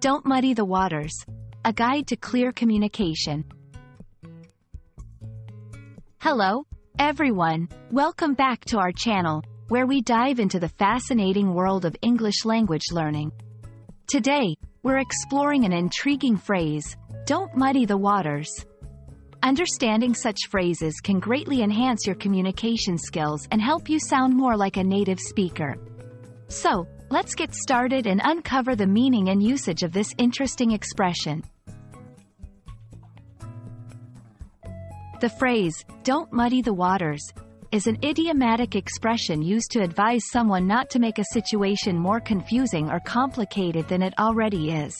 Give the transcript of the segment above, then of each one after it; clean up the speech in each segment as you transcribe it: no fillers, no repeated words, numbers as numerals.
Don't muddy the waters. A guide to clear communication. Hello, everyone. Welcome back to our channel, where we dive into the fascinating world of English language learning. Today, we're exploring an intriguing phrase, don't muddy the waters. Understanding such phrases can greatly enhance your communication skills and help you sound more like a native speaker. So, let's get started and uncover the meaning and usage of this interesting expression. The phrase, don't muddy the waters, is an idiomatic expression used to advise someone not to make a situation more confusing or complicated than it already is.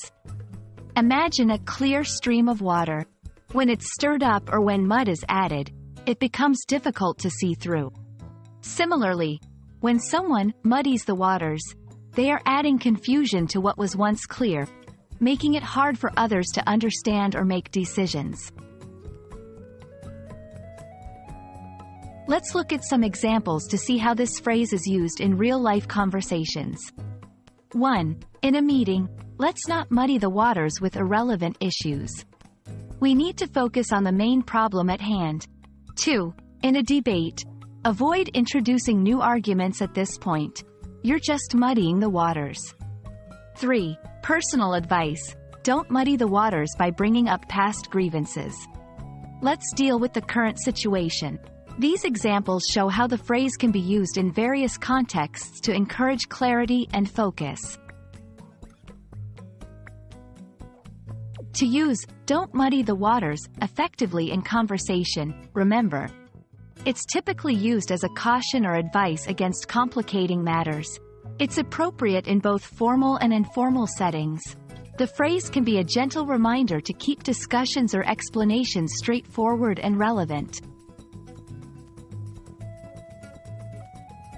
Imagine a clear stream of water. When it's stirred up or when mud is added, it becomes difficult to see through. Similarly, when someone muddies the waters, they are adding confusion to what was once clear, making it hard for others to understand or make decisions. Let's look at some examples to see how this phrase is used in real-life conversations. 1. In a meeting, let's not muddy the waters with irrelevant issues. We need to focus on the main problem at hand. 2. In a debate, avoid introducing new arguments at this point. You're just muddying the waters. 3. Personal advice. Don't muddy the waters by bringing up past grievances. Let's deal with the current situation. These examples show how the phrase can be used in various contexts to encourage clarity and focus. To use "don't muddy the waters" effectively in conversation, remember, it's typically used as a caution or advice against complicating matters. It's appropriate in both formal and informal settings. The phrase can be a gentle reminder to keep discussions or explanations straightforward and relevant.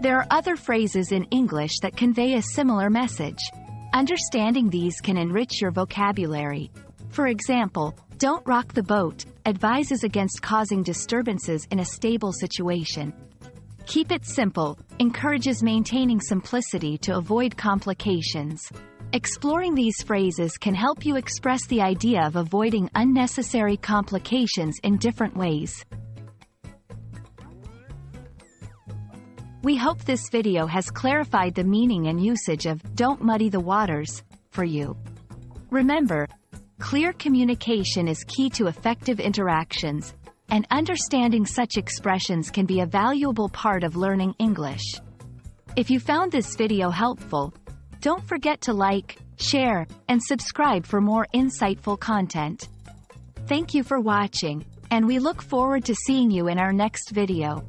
There are other phrases in English that convey a similar message. Understanding these can enrich your vocabulary. For example, don't rock the boat advises against causing disturbances in a stable situation. Keep it simple encourages maintaining simplicity to avoid complications. Exploring these phrases can help you express the idea of avoiding unnecessary complications in different ways. We hope this video has clarified the meaning and usage of "don't muddy the waters" for you. Remember, clear communication is key to effective interactions, and understanding such expressions can be a valuable part of learning English. If you found this video helpful, don't forget to like, share, and subscribe for more insightful content. Thank you for watching, and we look forward to seeing you in our next video.